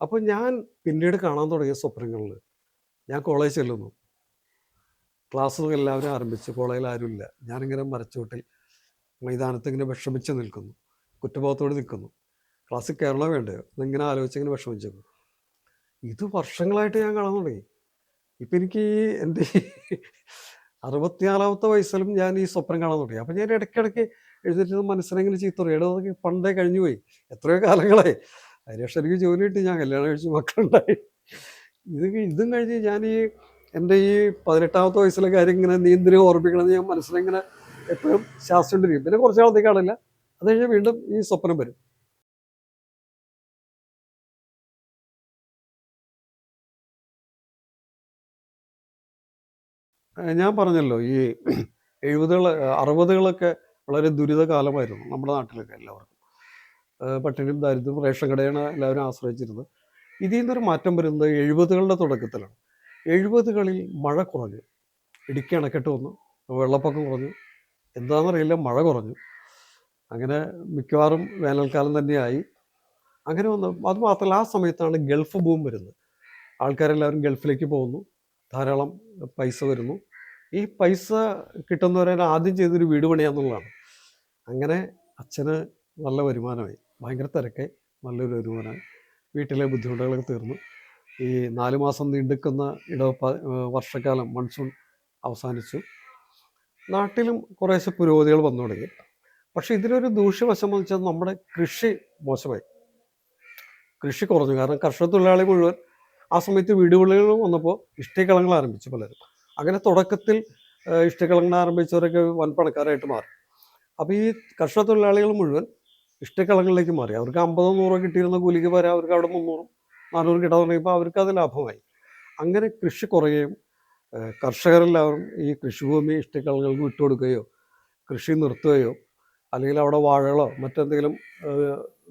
അപ്പോൾ ഞാൻ പിന്നീട് കാണാൻ തുടങ്ങിയ സ്വപ്നങ്ങളിൽ ഞാൻ കോളേജ് ചെല്ലുന്നു. ക്ലാസ്സുകൾ എല്ലാവരും ആരംഭിച്ചു. കോളേജിൽ ആരുമില്ല. ഞാനിങ്ങനെ മരച്ചുവട്ടിൽ മൈതാനത്ത് ഇങ്ങനെ വിഷമിച്ച് നിൽക്കുന്നു. കുറ്റബോധത്തോടെ നിൽക്കുന്നു. ക്ലാസ്സിൽ കയറണോ വേണ്ടയോ എന്നിങ്ങനെ ആലോചിച്ചിങ്ങനെ വിഷമിച്ചു. ഇത് വർഷങ്ങളായിട്ട് ഞാൻ കാണാൻ തുടങ്ങി. ഇപ്പം എനിക്ക് എൻ്റെ 64ാമത്തെ വയസ്സിലും ഞാൻ ഈ സ്വപ്നം കാണാൻ തുടങ്ങി. അപ്പം ഞാൻ ഇടയ്ക്കിടയ്ക്ക് എഴുന്നേറ്റ് മനസ്സിനെങ്ങനെ ചീത്ത പറയും. എടോ അതൊക്കെ പണ്ടേ കഴിഞ്ഞു പോയി. എത്രയോ കാലങ്ങളായി. അതിനുശേഷം എനിക്ക് ജോലി കിട്ടി. ഞാൻ കല്യാണം കഴിച്ച് മക്കളുണ്ടായി. ഇതും കഴിഞ്ഞ് ഞാൻ എൻ്റെ ഈ 18ാമത്തെ വയസ്സിലെ കാര്യം ഇങ്ങനെ നീ എന്തിനും ഓർമ്മിക്കണമെന്ന് ഞാൻ മനസ്സിലിങ്ങനെ എപ്പോഴും ശാസിച്ചുകൊണ്ടിരിക്കും. പിന്നെ കുറച്ച് നാളത്തേക്ക് കാണില്ല. അത് കഴിഞ്ഞ് വീണ്ടും ഈ സ്വപ്നം വരും. ഞാൻ പറഞ്ഞല്ലോ ഈ 70 60കളൊക്കെ വളരെ ദുരിത കാലമായിരുന്നു നമ്മുടെ നാട്ടിലൊക്കെ എല്ലാവർക്കും. പട്ടിണിയും ദാരിദ്ര്യവും റേഷൻ കടയാണ് എല്ലാവരും ആശ്രയിച്ചിരുന്നത്. ഇതിൽ നിന്നൊരു മാറ്റം വരുന്നത് 70കളുടെ തുടക്കത്തിലാണ്. 70കളിൽ മഴ കുറഞ്ഞു. ഇടുക്കി അണക്കെട്ട് വന്നു. വെള്ളപ്പൊക്കം കുറഞ്ഞു. എന്താണെന്നറിയില്ല, മഴ കുറഞ്ഞു. അങ്ങനെ മിക്കവാറും വേനൽക്കാലം തന്നെയായി. അങ്ങനെ വന്നു. അതുമാത്രമല്ല, ആ സമയത്താണ് ഗൾഫ് ബൂം വരുന്നത്. ആൾക്കാരെല്ലാവരും ഗൾഫിലേക്ക് പോകുന്നു. ധാരാളം പൈസ വരുന്നു. ഈ പൈസ കിട്ടുന്നവരെ ആദ്യം ചെയ്തൊരു വീട് പണിയാന്നുള്ളതാണ്. അങ്ങനെ അച്ഛന് നല്ല വരുമാനമായി. ഭയങ്കര തിരക്കായി. നല്ലൊരു വരുമാനമായി. വീട്ടിലെ ബുദ്ധിമുട്ടുകളൊക്കെ തീർന്നു. ഈ 4 മാസം നീണ്ടുനിൽക്കുന്ന വർഷക്കാലം മൺസൂൺ അവസാനിച്ചു. നാട്ടിലും കുറേശ്ശെ പുരോഗതികൾ വന്നു തുടങ്ങി. പക്ഷേ ഇതിനൊരു ദൂഷ്യവശം എന്ന് വെച്ചാൽ നമ്മുടെ കൃഷി മോശമായി. കൃഷി കുറഞ്ഞു. കാരണം കർഷക തൊഴിലാളി മുഴുവൻ ആ സമയത്ത് വീടുകളിൽ വന്നപ്പോൾ ഇഷ്ടികളങ്ങൾ ആരംഭിച്ചു പലരും. അങ്ങനെ തുടക്കത്തിൽ ഇഷ്ടികളങ്ങൾ ആരംഭിച്ചവരൊക്കെ വൻ പണക്കാരായിട്ട് മാറി. അപ്പോൾ ഈ കർഷക തൊഴിലാളികൾ മുഴുവൻ ഇഷ്ടികളങ്ങളിലേക്ക് മാറി. അവർക്ക് 50 100 കിട്ടിയിരുന്ന കൂലിക്ക് പകരം അവർക്ക് അവിടെ 300 400 കിട്ടാൻ തുടങ്ങിയപ്പോൾ അവർക്ക് അത് ലാഭമായി. അങ്ങനെ കൃഷി കുറയുകയും കർഷകരെല്ലാവരും ഈ കൃഷിഭൂമി ഇഷ്ടികളങ്ങൾക്ക് വിട്ടുകൊടുക്കുകയോ കൃഷി നിർത്തുകയോ അല്ലെങ്കിൽ അവിടെ വാഴകളോ മറ്റെന്തെങ്കിലും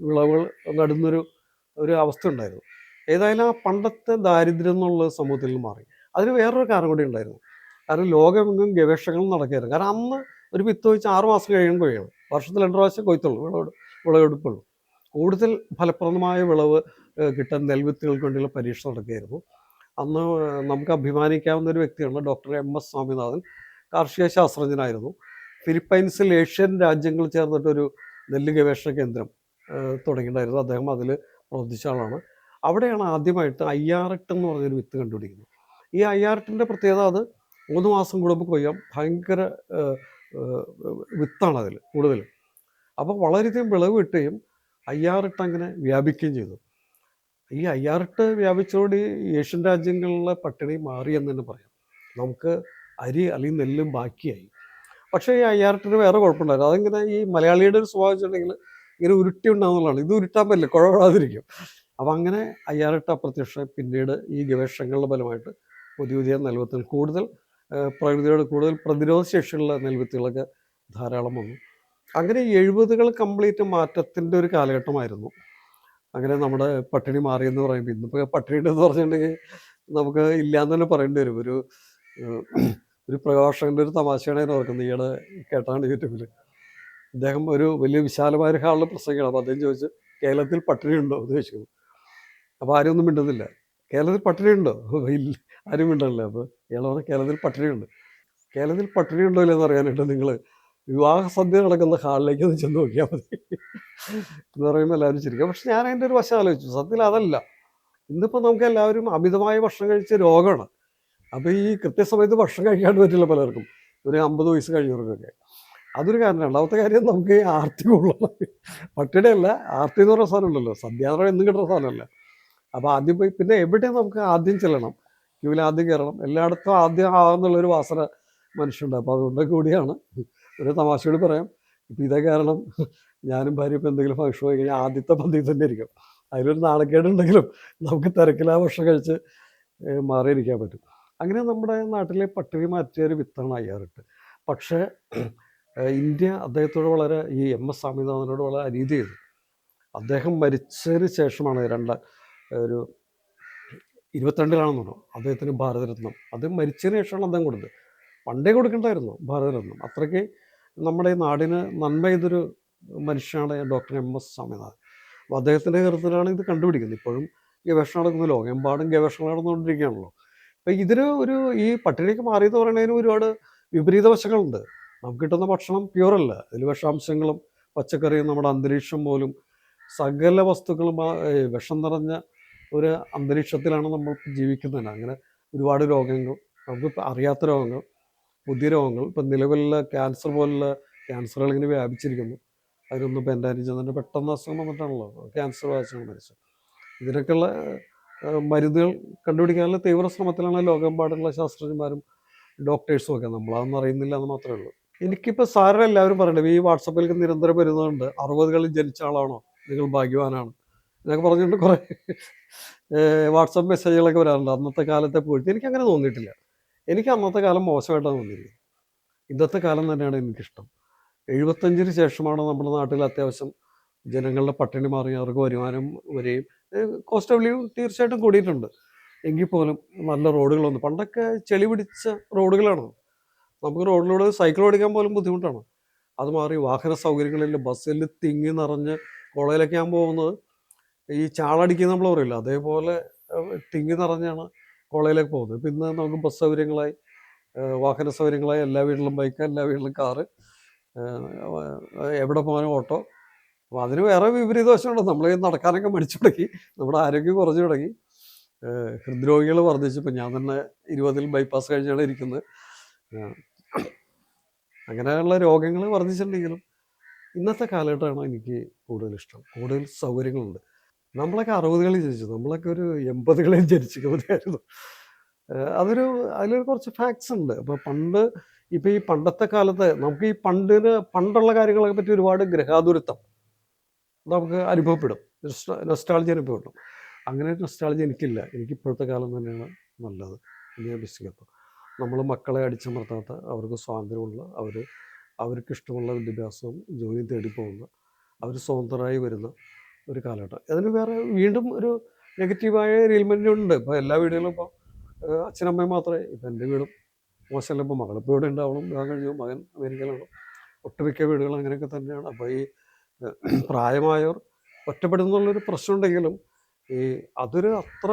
വിളവുകൾ നടുന്നൊരു അവസ്ഥ ഉണ്ടായിരുന്നു. ഏതായാലും ആ പണ്ടത്തെ ദാരിദ്ര്യം എന്നുള്ളത് സമൂഹത്തിൽ മാറി. അതിന് വേറൊരു കാരണം കൂടി ഉണ്ടായിരുന്നു. കാരണം ലോകമെങ്ങും ഗവേഷണങ്ങൾ നടക്കുകയായിരുന്നു. കാരണം അന്ന് ഒരു വിത്ത് വെച്ച് 6 മാസം കഴിയുമ്പോഴാണ് വർഷത്തിൽ 2 പ്രാവശ്യം കൊയ്ത്തുള്ളൂ, വിളവെടുപ്പുള്ളൂ. കൂടുതൽ ഫലപ്രദമായ വിളവ് കിട്ടാൻ നെൽവിത്തുകൾക്ക് വേണ്ടിയുള്ള പരീക്ഷ നടക്കുകയായിരുന്നു. അന്ന് നമുക്ക് അഭിമാനിക്കാവുന്ന ഒരു വ്യക്തിയാണ് ഡോക്ടർ MS സ്വാമിനാഥൻ. കാർഷിക ശാസ്ത്രജ്ഞനായിരുന്നു. ഫിലിപ്പൈൻസിൽ ഏഷ്യൻ രാജ്യങ്ങൾ ചേർന്നിട്ടൊരു നെല്ല് ഗവേഷണ കേന്ദ്രം തുടങ്ങിയിട്ടുണ്ടായിരുന്നു. അദ്ദേഹം അതിൽ പ്രവർത്തിച്ച ആളാണ്. അവിടെയാണ് ആദ്യമായിട്ട് IR8 എന്ന് പറഞ്ഞൊരു വിത്ത് കണ്ടുപിടിക്കുന്നത്. ഈ IR8ൻ്റെ പ്രത്യേകത അത് 3 മാസം കൂടുമ്പോൾ കൊയ്യാം. ഭയങ്കര വിത്താണ് അതിൽ കൂടുതൽ. അപ്പോൾ വളരെയധികം വിളവ് കിട്ടുകയും IR8 അങ്ങനെ വ്യാപിക്കുകയും ചെയ്തു. ഈ IR8 വ്യാപിച്ചതോടെ ഏഷ്യൻ രാജ്യങ്ങളിലെ പട്ടിണി മാറി എന്ന് തന്നെ പറയാം. നമുക്ക് അരി അല്ലെങ്കിൽ നെല്ലും ബാക്കിയായി. പക്ഷേ ഈ IR8ന് വേറെ കുഴപ്പമുണ്ടായിരുന്നു. അതിങ്ങനെ ഈ മലയാളിയുടെ ഒരു സ്വഭാവം വെച്ചിട്ടുണ്ടെങ്കിൽ ഇങ്ങനെ ഉരുട്ടി ഉണ്ടാകുന്നതാണ്. ഇത് ഉരുട്ടാൻ പറ്റില്ല, കുഴവഴാതിരിക്കും. അപ്പം അങ്ങനെ IR8 അപ്രത്യക്ഷമായി. പിന്നീട് ഈ ഗവേഷണങ്ങളുടെ ഫലമായിട്ട് പുതിയ നെൽവിത്തുകൾ കൂടുതൽ പ്രകൃതിയോട് കൂടുതൽ പ്രതിരോധ ശേഷിയുള്ള നെൽവിത്തുകളൊക്കെ ധാരാളം വന്നു. അങ്ങനെ 70കൾ കംപ്ലീറ്റ് മാറ്റത്തിൻ്റെ ഒരു കാലഘട്ടമായിരുന്നു. അങ്ങനെ നമ്മുടെ പട്ടിണി മാറിയെന്ന് പറയുമ്പോൾ ഇന്നിപ്പോൾ പട്ടിണി ഉണ്ടെന്ന് പറഞ്ഞിട്ടുണ്ടെങ്കിൽ നമുക്ക് ഇല്ലയെന്ന് തന്നെ പറയേണ്ടി വരും. ഒരു പ്രഭാഷകൻ്റെ ഒരു തമാശയാണ് ഞാൻ ഓർക്കുന്നത്. ഈയിടെ കേട്ടാണ് യൂട്യൂബിൽ. അദ്ദേഹം ഒരു വലിയ വിശാലമായ ഒരു ഹാളിൽ പ്രസംഗിക്കണം. അപ്പോൾ അദ്ദേഹം ചോദിച്ചു, കേരളത്തിൽ പട്ടിണി ഉണ്ടോ എന്ന് ചോദിച്ചു. അപ്പോൾ ആരും ഒന്നും മിണ്ടുന്നില്ല. കേരളത്തിൽ പട്ടിണി ഉണ്ടോ? ഇല്ല, ആരും മിണ്ടണില്ല. അപ്പോൾ ഇയാൾ പറഞ്ഞ കേരളത്തിൽ പട്ടിണിയുണ്ട്. കേരളത്തിൽ പട്ടിണി ഉണ്ടോ ഇല്ലെന്ന് അറിയാനായിട്ട് നിങ്ങൾ വിവാഹ സദ്യ നടക്കുന്ന ഹാളിലേക്ക് ഒന്ന് ചെന്ന് നോക്കിയാൽ മതി എന്ന് പറയുമ്പോൾ എല്ലാവരും ചിരിക്കും. പക്ഷെ ഞാൻ അതിൻ്റെ ഒരു വശം ആലോചിച്ചു. സത്യത്തിൽ അതല്ല. ഇന്നിപ്പോൾ നമുക്ക് എല്ലാവരും അമിതമായ ഭക്ഷണം കഴിച്ച രോഗമാണ്. അപ്പോൾ ഈ കൃത്യസമയത്ത് ഭക്ഷണം കഴിക്കാണ്ട് പറ്റില്ല പലർക്കും. ഒരു 50 വയസ്സ് കഴിഞ്ഞവർക്കൊക്കെ. അതൊരു കാരണം. രണ്ടാമത്തെ കാര്യം നമുക്ക് ഈ ആർത്തി കൂടുതലാണ്. പട്ടിണിയല്ല, ആർത്തി എന്ന് പറയുന്ന സാധനം ഉണ്ടല്ലോ. സദ്യ എന്ന് പറയുന്നത് എന്നും കിട്ടുന്ന സാധനമല്ല. അപ്പോൾ ആദ്യം പോയി പിന്നെ എവിടെ നമുക്ക് ആദ്യം ചെല്ലണം, ക്യൂവിൽ ആദ്യം കയറണം, എല്ലായിടത്തും ആദ്യം ആകാമെന്നുള്ളൊരു വാസന മനുഷ്യണ്ട്. അപ്പോൾ അതുകൊണ്ട് കൂടിയാണ്. ഒരു തമാശ കൂടി പറയാം. ഇപ്പം ഇതേ കാരണം ഞാനും ഭാര്യ ഇപ്പോൾ എന്തെങ്കിലും ഫംഗ്ഷൻ പോയി കഴിഞ്ഞാൽ ആദ്യത്തെ പന്തിയിൽ തന്നെ ഇരിക്കും. അതിലൊരു നാണക്കേടുണ്ടെങ്കിലും നമുക്ക് തിരക്കിലാ ഭക്ഷണം കഴിച്ച് മാറിയിരിക്കാൻ പറ്റും. അങ്ങനെ നമ്മുടെ നാട്ടിലെ പട്ടിണി മാറ്റിയ ഒരു വിത്താണ് IR8. പക്ഷേ ഇന്ത്യ അദ്ദേഹത്തോട് വളരെ ഈ MS സ്വാമിനാഥനോട് വളരെ അനീതി ചെയ്തു. അദ്ദേഹം മരിച്ചതിന് ശേഷമാണ് ഒരു 22-ലാണെന്ന് തോന്നുന്നു അദ്ദേഹത്തിന് ഭാരതരത്നം. അദ്ദേഹം മരിച്ചതിന് ശേഷമാണ് അദ്ദേഹം കൊടുത്തത്. പണ്ടേ കൊടുക്കണ്ടായിരുന്നു ഭാരതരത്നം. അത്രയ്ക്ക് നമ്മുടെ ഈ നാടിന് നന്മ ചെയ്തൊരു മനുഷ്യനാണ് ഡോക്ടർ MS സ്വാമിനാഥൻ. അപ്പോൾ അദ്ദേഹത്തിൻ്റെ കരുത്തിലാണ് ഇത് കണ്ടുപിടിക്കുന്നത്. ഇപ്പോഴും ഗവേഷണം നടക്കുന്ന ലോകമെമ്പാടും ഗവേഷണം നടന്നുകൊണ്ടിരിക്കുകയാണല്ലോ. അപ്പം ഈ പട്ടിണിക്ക് മാറിയെന്ന് പറയുന്നതിന് ഒരുപാട് വിപരീത വശങ്ങളുണ്ട്. നമുക്ക് കിട്ടുന്ന ഭക്ഷണം പ്യുവറല്ല. അതിൽ വിഷാംശങ്ങളും പച്ചക്കറിയും നമ്മുടെ അന്തരീക്ഷം പോലും സകല വസ്തുക്കളും വിഷം നിറഞ്ഞ ഒരു അന്തരീക്ഷത്തിലാണ് നമ്മൾ ജീവിക്കുന്നത്. അങ്ങനെ ഒരുപാട് രോഗങ്ങൾ, നമുക്ക് അറിയാത്ത രോഗങ്ങൾ, പുതിയ രോഗങ്ങൾ, ഇപ്പം നിലവിലുള്ള ക്യാൻസർ പോലുള്ള ക്യാൻസറുകൾ ഇങ്ങനെ വ്യാപിച്ചിരിക്കുന്നു. അതിലൊന്നും ഇപ്പം എൻ്റെ അനുജൻ തന്നെ പെട്ടെന്ന് അസുഖം വന്നിട്ടാണല്ലോ ക്യാൻസർ ബാധിച്ചാണ് മരിച്ചത്. ഇതിനൊക്കെയുള്ള മരുന്നുകൾ കണ്ടുപിടിക്കാനുള്ള തീവ്ര ശ്രമത്തിലാണ് ലോകമെമ്പാടുള്ള ശാസ്ത്രജ്ഞന്മാരും ഡോക്ടേഴ്സും ഒക്കെ. നമ്മളതൊന്നും അറിയുന്നില്ല എന്ന് മാത്രമേ ഉള്ളൂ. എനിക്കിപ്പോൾ സാറിന് എല്ലാവരും പറയണ്ടത് ഈ വാട്സപ്പിലേക്ക് നിരന്തരം വരുന്നതുകൊണ്ട് 60കളിൽ ജനിച്ച ആളാണോ, നിങ്ങൾ ഭാഗ്യവാനാണ് എന്നൊക്കെ പറഞ്ഞുകൊണ്ട് കുറേ വാട്സപ്പ് മെസ്സേജുകളൊക്കെ വരാറുണ്ട് അന്നത്തെ കാലത്തെ പോയിട്ട്. എനിക്കങ്ങനെ തോന്നിയിട്ടില്ല. എനിക്ക് അന്നത്തെ കാലം മോശമായിട്ടാണ് തോന്നിയിരിക്കുന്നത്. ഇന്നത്തെ കാലം തന്നെയാണ് എനിക്കിഷ്ടം. 75-ന് ശേഷമാണ് നമ്മുടെ നാട്ടിൽ അത്യാവശ്യം ജനങ്ങളുടെ പട്ടിണി മാറി, അവർക്ക് വരുമാനം വരികയും കോസ്റ്റ് ഓഫ് ലിവിങ് തീർച്ചയായിട്ടും കൂടിയിട്ടുണ്ട്. എങ്കിൽ പോലും നല്ല റോഡുകളൊന്നും, പണ്ടൊക്കെ ചെളി പിടിച്ച റോഡുകളാണ്. നമുക്ക് റോഡിലൂടെ സൈക്കിൾ ഓടിക്കാൻ പോലും ബുദ്ധിമുട്ടാണ്. അത് മാറി വാഹന സൗകര്യങ്ങളിൽ ബസ്സിൽ തിങ്ങി നിറഞ്ഞ് കോളേജിലൊക്കെ ഞാൻ പോകുന്നത് ഈ ചാളടിക്കുന്ന നമ്മൾ പറയില്ല, അതേപോലെ തിങ്ങി നിറഞ്ഞാണ് കോളേജിലേക്ക് പോകുന്നത്. ഇപ്പം ഇന്ന് നമുക്ക് ബസ് സൗകര്യങ്ങളായി, വാഹന സൗകര്യങ്ങളായി, എല്ലാ വീട്ടിലും ബൈക്ക്, എല്ലാ വീട്ടിലും കാറ്, എവിടെ പോകാനും ഓട്ടോ. അപ്പോൾ അതിന് വേറെ വിപരീത വശമുണ്ട്. നമ്മൾ നടക്കാനൊക്കെ മടിച്ചു തുടങ്ങി, നമ്മുടെ ആരോഗ്യം കുറഞ്ഞു തുടങ്ങി, ഹൃദ്രോഗികൾ വർദ്ധിച്ചു. ഇപ്പം ഞാൻ തന്നെ 20-ൽ ബൈപ്പാസ് കഴിഞ്ഞാണ് ഇരിക്കുന്നത്. അങ്ങനെയുള്ള രോഗങ്ങൾ വർദ്ധിച്ചിട്ടുണ്ടെങ്കിലും ഇന്നത്തെ കാലഘട്ടമാണ് എനിക്ക് കൂടുതൽ ഇഷ്ടം. കൂടുതൽ സൗകര്യങ്ങളുണ്ട്. നമ്മളൊക്കെ 60കളിൽ ജനിച്ചു, നമ്മളൊക്കെ ഒരു 80കളിൽ ജനിച്ചു മതിയായിരുന്നു. അതിലൊരു കുറച്ച് ഫാക്ട്സ് ഉണ്ട്. അപ്പോൾ ഇപ്പോൾ ഈ പണ്ടത്തെ കാലത്ത് നമുക്ക് ഈ പണ്ടുള്ള കാര്യങ്ങളെ പറ്റി ഒരുപാട് ഗ്രഹാതുരത്വം നമുക്ക് അനുഭവപ്പെടും, നൊസ്റ്റാൾജി അനുഭവപ്പെടും. അങ്ങനെ ഒരു നൊസ്റ്റാൾജി എനിക്കില്ല. എനിക്കിപ്പോഴത്തെ കാലം തന്നെയാണ് നല്ലത് എന്ന് ഞാൻ വിശ്വസിക്കുന്നു. നമ്മൾ മക്കളെ അടിച്ചമർത്താത്ത, അവർക്ക് സ്വാതന്ത്ര്യമുള്ള, അവർക്കിഷ്ടമുള്ള വിദ്യാഭ്യാസവും ജോലിയും തേടി പോകുന്ന, അവർ സ്വതന്ത്രരായി വരുന്ന ഒരു കാലഘട്ടം. അതിന് വേറെ വീണ്ടും ഒരു നെഗറ്റീവായ എലിമെൻ്റ് ഉണ്ട്. ഇപ്പോൾ എല്ലാ വീടുകളും ഇപ്പോൾ അച്ഛനമ്മയും മാത്രമേ, ഇപ്പം എൻ്റെ വീടും മോശമല്ല. ഇപ്പോൾ മകളിപ്പോൾ ഇവിടെ ഉണ്ടാവണം, വിവാഹം കഴിഞ്ഞു, മകൻ അമേരിക്കയിലാണ്. ഒട്ടുമിക്ക വീടുകളും അങ്ങനെയൊക്കെ തന്നെയാണ്. അപ്പോൾ ഈ പ്രായമായവർ ഒറ്റപ്പെടുന്നുള്ളൊരു പ്രശ്നമുണ്ടെങ്കിലും അതൊരു അത്ര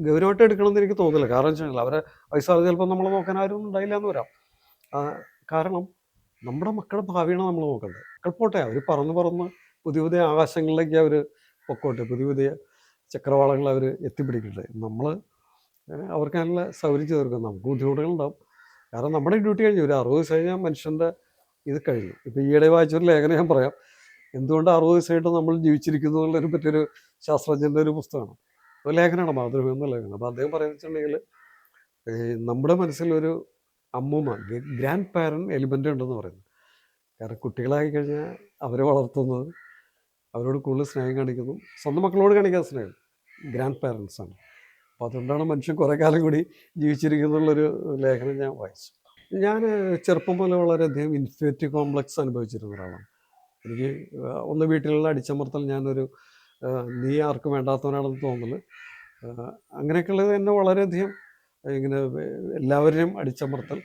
ഗൗരവമായിട്ട് എടുക്കണമെന്ന് എനിക്ക് തോന്നില്ല. കാരണം വെച്ച് കഴിഞ്ഞാൽ അവരെ വയസ്സാറ് ചിലപ്പോൾ നമ്മളെ നോക്കാൻ ആരും ഉണ്ടായില്ല എന്ന് വരാം. കാരണം നമ്മുടെ മക്കളുടെ ഭാവിയാണ് നമ്മൾ നോക്കേണ്ടത്. മക്കൾ പോട്ടെ, അവർ പറന്ന് പുതിയ പുതിയ ആകാശങ്ങളിലേക്ക് അവർ പൊക്കോട്ടെ, പുതിയ പുതിയ ചക്രവാളങ്ങൾ അവർ എത്തിപ്പിടിക്കട്ടെ. നമ്മൾ അവർക്ക് നല്ല സൗകര്യം ചേർക്കും. നമുക്ക് ബുദ്ധിമുട്ടുകളുണ്ടാവും. കാരണം നമ്മുടെ ഡ്യൂട്ടി കഴിഞ്ഞു. ഒരു 60 വയസ്സ് കഴിഞ്ഞാൽ മനുഷ്യൻ്റെ ഇത് കഴിഞ്ഞു. ഇപ്പോൾ ഈയിടെ വായിച്ചൊരു ലേഖനം ഞാൻ പറയാം, എന്തുകൊണ്ട് 60 വയസ്സായിട്ട് നമ്മൾ ജീവിച്ചിരിക്കുന്നു എന്നുള്ളതിനെ പറ്റിയൊരു ശാസ്ത്രജ്ഞൻ്റെ ഒരു പുസ്തകമാണ്, ഒരു ലേഖനമാണ്, മാതൃഭൂമി എന്ന ലേഖനം. അപ്പോൾ അദ്ദേഹം പറയുന്നത് വെച്ചിട്ടുണ്ടെങ്കിൽ നമ്മുടെ മനസ്സിലൊരു അമ്മൂമ്മ, ഗ്രാൻഡ് പാരൻറ് എലിമെൻ്റ് ഉണ്ടെന്ന് പറയുന്നത്. കാരണം കുട്ടികളായി കഴിഞ്ഞാൽ അവരെ വളർത്തുന്നത്, അവരോട് കൂടുതൽ സ്നേഹം കാണിക്കുന്നു, സ്വന്തം മക്കളോട് കാണിക്കാത്ത സ്നേഹം ഗ്രാൻഡ് പാരൻസാണ്. അപ്പോൾ അതുകൊണ്ടാണ് മനുഷ്യൻ കുറേ കാലം കൂടി ജീവിച്ചിരിക്കുന്നുള്ളൊരു ലേഖനം ഞാൻ വായിച്ചു. ഞാൻ ചെറുപ്പം മുതൽ വളരെയധികം ഇൻഫീരിയോറിറ്റി കോംപ്ലക്സ് അനുഭവിച്ചിരുന്ന ഒരാളാണ്. എനിക്ക് ഒന്ന് വീട്ടിലുള്ള അടിച്ചമർത്തൽ, നീ ആർക്കും വേണ്ടാത്തവനാണെന്ന് തോന്നൽ, അങ്ങനെയൊക്കെയുള്ളത് എന്നെ വളരെയധികം ഇങ്ങനെ എല്ലാവരെയും അടിച്ചമർത്തൽ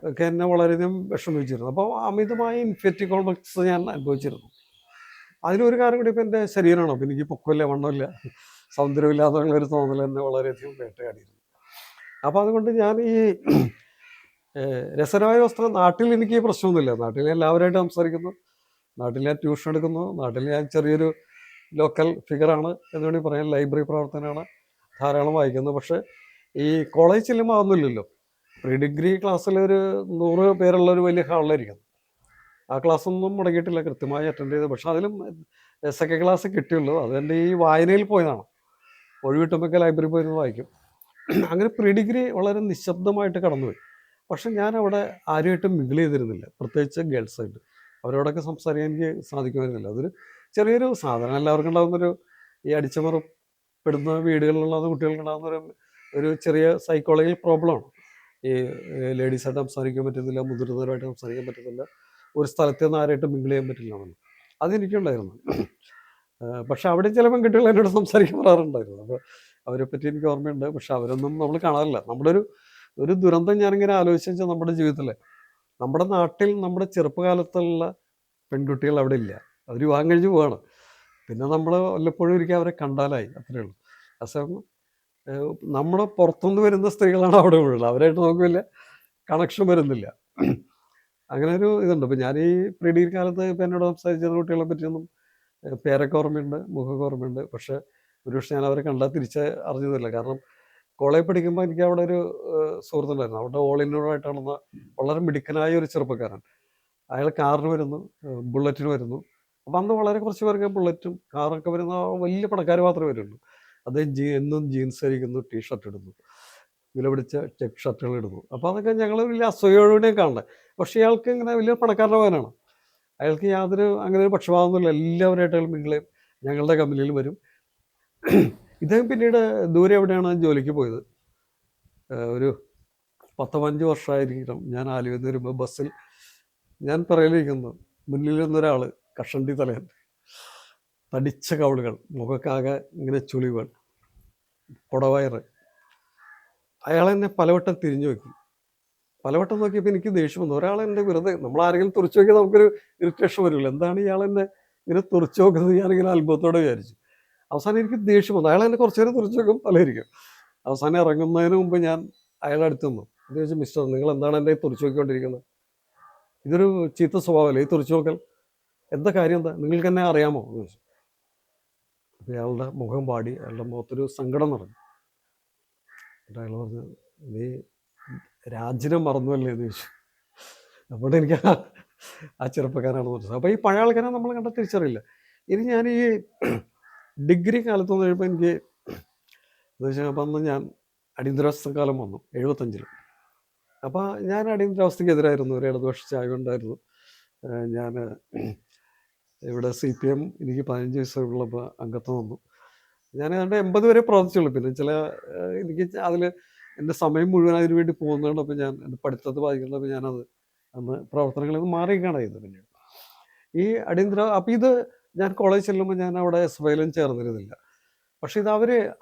ഒക്കെ എന്നെ വളരെയധികം വിഷമിച്ചിരുന്നു. അപ്പോൾ അമിതമായ ഇൻഫീരിയോറിറ്റി കോംപ്ലക്സ് ഞാൻ അനുഭവിച്ചിരുന്നു. അതിനൊരു കാര്യം കൂടി ഇപ്പോൾ എൻ്റെ ശരീരമാണ്. അപ്പോൾ എനിക്ക് പൊക്കമില്ല, വണ്ണമില്ല, സൗന്ദര്യമില്ല എന്നുള്ളൊരു തോന്നൽ എന്നെ വളരെയധികം വേട്ടയാടിയിരുന്നു. അപ്പോൾ അതുകൊണ്ട് ഞാൻ ഈ രസകരമായ വസ്തു, നാട്ടിൽ എനിക്ക് ഈ പ്രശ്നമൊന്നുമില്ല. നാട്ടിൽ എല്ലാവരുമായിട്ട് സംസാരിക്കുന്നു, നാട്ടിൽ ഞാൻ ട്യൂഷൻ എടുക്കുന്നു, നാട്ടിൽ ഞാൻ ചെറിയൊരു ലോക്കൽ ഫിഗറാണ് എന്ന് വേണമെങ്കിൽ പറയാം. ലൈബ്രറി പ്രവർത്തനമാണ്, ധാരാളം വായിക്കുന്നത്. പക്ഷേ ഈ കോളേജ് ചെല്ലുമ്പോൾ അതൊന്നുമില്ലല്ലോ. പ്രീ ഡിഗ്രി ക്ലാസ്സിലൊരു 100 പേരുള്ളൊരു വലിയ ഹാളിലായിരിക്കും. ആ ക്ലാസ്സൊന്നും മുടങ്ങിയിട്ടില്ല, കൃത്യമായി അറ്റൻഡ് ചെയ്ത്. പക്ഷേ അതിലും സെക്കൻഡ് ക്ലാസ് കിട്ടിയുള്ളൂ. അതെൻ്റെ ഈ വായനയിൽ പോയതാണ്. ഒഴിവിട്ടുമ്പോൾ ലൈബ്രറി പോയിരുന്ന് വായിക്കും. അങ്ങനെ പ്രീ ഡിഗ്രി വളരെ നിശബ്ദമായിട്ട് കടന്നുപോയി. പക്ഷെ ഞാൻ അവിടെ ആരുമായിട്ടും മിങ്കിൾ ചെയ്തിരുന്നില്ല, പ്രത്യേകിച്ച് ഗേൾസായിട്ട്. അവരോടൊക്കെ സംസാരിക്കാൻ എനിക്ക് സാധിക്കുമായിരുന്നില്ല. അതൊരു ചെറിയൊരു സാധനം എല്ലാവർക്കും ഉണ്ടാകുന്നൊരു, ഈ അടിച്ചമർപ്പെടുന്ന വീടുകളിലുള്ള കുട്ടികൾക്കുണ്ടാകുന്നൊരു ഒരു ചെറിയ സൈക്കോളജിക്കൽ പ്രോബ്ലമാണ്. ഈ ലേഡീസായിട്ട് സംസാരിക്കാൻ പറ്റുന്നില്ല, മുതിർന്നവരുമായിട്ട് സംസാരിക്കാൻ പറ്റുന്നില്ല, ഒരു സ്ഥലത്ത് നിന്ന് ആരായിട്ട് മിങ്കിൾ ചെയ്യാൻ പറ്റില്ല എന്നുള്ളത് അതെനിക്കുണ്ടായിരുന്നു. പക്ഷെ അവിടെ ചില പെൺകുട്ടികൾ എന്നോട് സംസാരിക്കാൻ പറയാറുണ്ടായിരുന്നു. അപ്പോൾ അവരെപ്പറ്റി എനിക്ക് ഓർമ്മയുണ്ട്. പക്ഷെ അവരൊന്നും നമ്മൾ കാണാറില്ല. നമ്മുടെ ഒരു ദുരന്തം ഞാനിങ്ങനെ ആലോചിച്ച് വെച്ചാൽ, നമ്മുടെ ജീവിതത്തിൽ നമ്മുടെ നാട്ടിൽ നമ്മുടെ ചെറുപ്പകാലത്തുള്ള പെൺകുട്ടികൾ അവിടെ ഇല്ല. അവർ വിവാഹം കഴിഞ്ഞ് പോവാണ്. പിന്നെ നമ്മൾ വല്ലപ്പോഴും ഒരിക്കൽ അവരെ കണ്ടാലായി, അത്രയേ ഉള്ളൂ. അസം നമ്മുടെ പുറത്തുനിന്ന് വരുന്ന സ്ത്രീകളാണ് അവിടെ ഉള്ളത്. അവരായിട്ട് നമുക്ക് വലിയ കണക്ഷൻ വരുന്നില്ല. അങ്ങനെ ഒരു ഇതുണ്ട്. ഇപ്പം ഞാൻ ഈ പ്രീ ഡിഗ്രി കാലത്ത് ഇപ്പം എന്നോട് സംസാരിച്ച കുട്ടികളെ പറ്റിയൊന്നും പേരൊക്കെ ഓർമ്മയുണ്ട്, മുഖമൊക്കെ ഓർമ്മയുണ്ട്. പക്ഷേ ഒരുപക്ഷെ ഞാൻ അവരെ കണ്ടാൽ അറിഞ്ഞതില്ല. കാരണം കോളേജിൽ പഠിക്കുമ്പോൾ എനിക്ക് അവിടെ ഒരു സുഹൃത്തുണ്ടായിരുന്നു. അവിടെ ഓൾ ഇന്ത്യനായിട്ട് നടന്ന വളരെ മിടുക്കനായ ഒരു ചെറുപ്പക്കാരൻ. അയാൾ കാറിന് വരുന്നു, ബുള്ളറ്റിന് വരുന്നു. അപ്പം അന്ന് വളരെ കുറച്ച് പേർക്ക് ബുള്ളറ്റും കാറൊക്കെ വരുന്ന വലിയ പണക്കാർ മാത്രമേ വരുള്ളൂ. അദ്ദേഹം എന്നും ജീൻസ് ധരിക്കുന്നു, ടീഷർട്ട് ഇടുന്നു, വില പിടിച്ച ചെക്ക് ഷർട്ടുകൾ ഇടുന്നു. അപ്പോൾ അതൊക്കെ ഞങ്ങൾ വലിയ അസൂയോടെ കാണുന്നത്. പക്ഷേ ഇയാൾക്ക് ഇങ്ങനെ വലിയ പണക്കാരൻ്റെ മകനാണ്. അയാൾക്ക് യാതൊരു അങ്ങനെ ഒരു പക്ഷപാതമൊന്നുമില്ല. എല്ലാവരായിട്ട് അയാൾ മിങ്കിളയും ഞങ്ങളുടെ കമ്പനിയിൽ വരും. ഇദ്ദേഹം പിന്നീട് ദൂരെ എവിടെയാണ് ജോലിക്ക് പോയത്. ഒരു 10-15 വർഷമായിരിക്കണം. ഞാൻ ആലുവയിൽ നിന്ന് വരുമ്പോൾ ബസ്സിൽ ഞാൻ പറയലിരിക്കുന്നു, മുന്നിൽ നിന്നൊരാൾ കഷണ്ടി തലയൻ, തടിച്ച കവിളുകൾ, മുഖക്കാകെ ഇങ്ങനെ ചുളിവുകൾ, കുടവയറ്. അയാളെന്നെ പലവട്ടം തിരിഞ്ഞു നോക്കി. പലവട്ടം നോക്കിയപ്പോൾ എനിക്ക് ദേഷ്യം വന്നു. ഒരാളെന്നെ വെറുതെ നമ്മളാരെങ്കിലും തുറച്ചു നോക്കിയാൽ നമുക്കൊരു ഇറിറ്റേഷൻ വരുമല്ലോ. എന്താണ് ഇയാളെന്നെ ഇങ്ങനെ തുറച്ചു നോക്കുന്നത്? ഞാനിങ്ങനെ അത്ഭുതത്തോടെ വിചാരിച്ചു. അവസാനം എനിക്ക് ദേഷ്യം വന്നു. അയാളെന്നെ കുറച്ച് നേരം തുറച്ചു നോക്കും, പലയിരിക്കും. അവസാനം ഇറങ്ങുന്നതിന് മുമ്പ് ഞാൻ അയാളുടെ അടുത്ത് നിന്നു. എന്ന് ചോദിച്ചാൽ, മിസ്റ്റർ, നിങ്ങൾ എന്താണ് എൻ്റെ തുറച്ചു നോക്കിക്കൊണ്ടിരിക്കുന്നത്? ഇതൊരു ചീത്ത സ്വഭാവമല്ലേ ഈ തുറച്ചു നോക്കൽ? എന്താ കാര്യം, എന്താ നിങ്ങൾക്ക് എന്നെ അറിയാമോ എന്ന് ചോദിച്ചു. അപ്പോൾ അയാളുടെ മുഖം പാടി, അയാളുടെ മുഖത്തൊരു സങ്കടം നിറഞ്ഞു. എന്നിട്ട് അയാൾ പറഞ്ഞു, നീ രാജ്യം മറന്നുവല്ലേ എന്ന് ചോദിച്ചു. അപ്പോൾ എനിക്ക് ആ ചെറുപ്പക്കാരാണെന്ന് പറഞ്ഞത്. അപ്പോൾ ഈ പഴയ ആൾക്കാരെ നമ്മൾ കണ്ട തിരിച്ചറിയില്ല. ഇനി ഞാൻ ഈ ഡിഗ്രി കാലത്ത് കഴിയുമ്പോൾ എനിക്ക് എന്ന് വെച്ചാൽ അപ്പം അന്ന് ഞാൻ അടിയന്തരാവസ്ഥ കാലം വന്നു 75-ൽ. അപ്പോൾ ഞാൻ അടിയന്തരാവസ്ഥയ്ക്ക് എതിരായിരുന്നു. ഒരു ഇടതുപക്ഷ ചായ ഉണ്ടായിരുന്നു. ഞാൻ ഇവിടെ CPM എനിക്ക് 15 വയസ്സുള്ളപ്പോൾ അംഗത്വം വന്നു. ഞാൻ ഏതാണ്ട് 80 വരെ പ്രവർത്തിച്ചുള്ളൂ. പിന്നെ ചില എനിക്ക് അതിൽ എൻ്റെ സമയം മുഴുവൻ അതിന് വേണ്ടി പോകുന്നതുകൊണ്ടപ്പോൾ ഞാൻ എൻ്റെ പഠിത്തത്തെ ബാധിക്കുന്നപ്പോൾ ഞാനത് അന്ന് പ്രവർത്തനങ്ങളിൽ നിന്ന് മാറിയൊക്കെയാണ് ചെയ്തത്. പിന്നീട് ഈ അപ്പോൾ ഇത് ഞാൻ കോളേജ് ചെല്ലുമ്പോൾ ഞാൻ അവിടെ SYLം ചേർന്നിരുന്നില്ല. പക്ഷേ ഇത്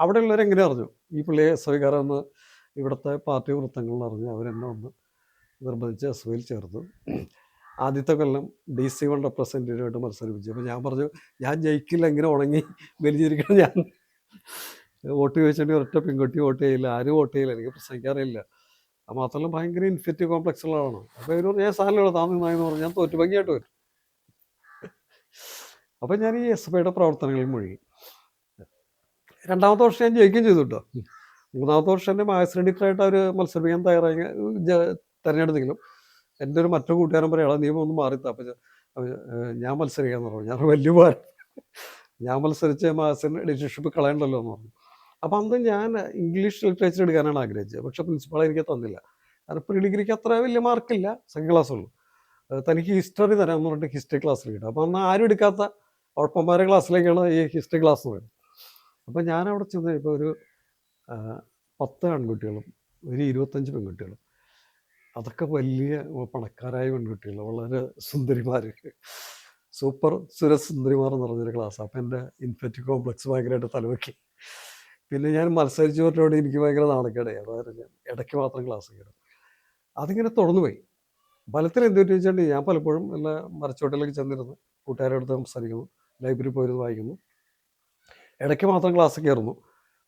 അവിടെയുള്ളവരെങ്ങനെ അറിഞ്ഞു ഈ പുള്ളിയെ SYക്കാരെന്ന്? ഇവിടുത്തെ പാർട്ടി വൃത്തങ്ങളിൽ അറിഞ്ഞു. അവരെന്നെ വന്ന് നിർബന്ധിച്ച് SYൽ ചേർന്നു. ആദ്യത്തെ കൊല്ലം DC1 റെപ്രസെൻറ്റേറ്റീവായിട്ട് മത്സരിപ്പിച്ചു. അപ്പോൾ ഞാൻ പറഞ്ഞു, ഞാൻ ജയിക്കില്ല, ഇങ്ങനെ ഉണങ്ങി വലിഞ്ഞിരിക്കണം. ഞാൻ വോട്ട് ചോദിച്ചിട്ടുണ്ടെങ്കിൽ ഒരൊറ്റ പെൺകുട്ടി വോട്ട് ചെയ്യില്ല, ആരും വോട്ട് ചെയ്യില്ല, എനിക്ക് പ്രസംഗിക്കാറില്ല. അത് മാത്രമല്ല ഭയങ്കര ഇൻഫെക്റ്റീവ് കോംപ്ലക്സ് ഉള്ളതാണ്. അപ്പോൾ ഇവർ ഞാൻ സാധനമുള്ള താമസമായെന്ന് പറഞ്ഞു. ഞാൻ തോറ്റു ഭംഗിയായിട്ട് വരും. അപ്പം ഞാൻ ഈ SYയുടെ പ്രവർത്തനങ്ങളിൽ മുഴുകി. രണ്ടാമത്തെ വർഷം ഞാൻ ജയിക്കുകയും ചെയ്തു കേട്ടോ. മൂന്നാമത്തെ വർഷം എൻ്റെ മാത്സ് എഡിറ്ററായിട്ട് അവർ മത്സരിപ്പിക്കാൻ തിരഞ്ഞെടുത്തെങ്കിലും എൻ്റെ ഒരു മറ്റൊരു കൂട്ടുകാരൻ പറയാം, നീ ഒന്ന് മാറിത്താ. അപ്പം ഞാൻ മത്സരിക്കാമെന്ന് പറഞ്ഞു. ഞാൻ വലിയ ഉപകാരം, ഞാൻ മത്സരിച്ച് മാത്സിന് എഡിറ്റർഷിപ്പ് കളയണ്ടല്ലോ എന്ന് പറഞ്ഞു. അപ്പം അന്ന് ഞാൻ ഇംഗ്ലീഷ് ലിറ്ററേച്ചർ എടുക്കാനാണ് ആഗ്രഹിച്ചത്. പക്ഷേ പ്രിൻസിപ്പാൾ എനിക്ക് തന്നില്ല. കാരണം പ്രീ ഡിഗ്രിക്ക് അത്ര വലിയ മാർക്കില്ല, സെക്കൻഡ് ക്ലാസ്സുള്ളൂ. തനിക്ക് ഹിസ്റ്ററി തരാമെന്ന് പറഞ്ഞിട്ട് ഹിസ്റ്ററി ക്ലാസ്സിൽ കിട്ടും. അപ്പം അന്ന് ആരും എടുക്കാത്ത ഉഴപ്പന്മാരുടെ ക്ലാസ്സിലേക്കാണ് ഈ ഹിസ്റ്ററി ക്ലാസ് വരുന്നത്. അപ്പം ഞാനവിടെ ചെന്ന് ഇപ്പോൾ ഒരു 10 ആൺകുട്ടികളും ഒരു 25 പെൺകുട്ടികളും. അതൊക്കെ വലിയ പണക്കാരായ പെൺകുട്ടികൾ, വളരെ സുന്ദരിമാർ, സൂപ്പർ സുരസുന്ദരിമാർ എന്ന് പറഞ്ഞൊരു ക്ലാസ്. അപ്പം എൻ്റെ ഇൻഫെക്റ്റീവ് കോംപ്ലക്സ് ഭയങ്കരമായിട്ട് തലവെക്കി. പിന്നെ ഞാൻ മത്സരിച്ചവരോട് എനിക്ക് ഭയങ്കര നാണക്കേടായി. അതായത് ഞാൻ ഇടയ്ക്ക് മാത്രം ക്ലാസ് കയറും. അതിങ്ങനെ തുടർന്നു പോയി. ഫലത്തിൽ എന്ത് പറ്റി വെച്ചിട്ടുണ്ടെങ്കിൽ ഞാൻ പലപ്പോഴും എല്ലാ മരച്ചോട്ടിലേക്ക് ചെന്നിരുന്നു, കൂട്ടുകാരോട് സംസാരിക്കുന്നു, ലൈബ്രറി പോയിരുന്നു വായിക്കുന്നു, ഇടയ്ക്ക് മാത്രം ക്ലാസ് കയറുന്നു.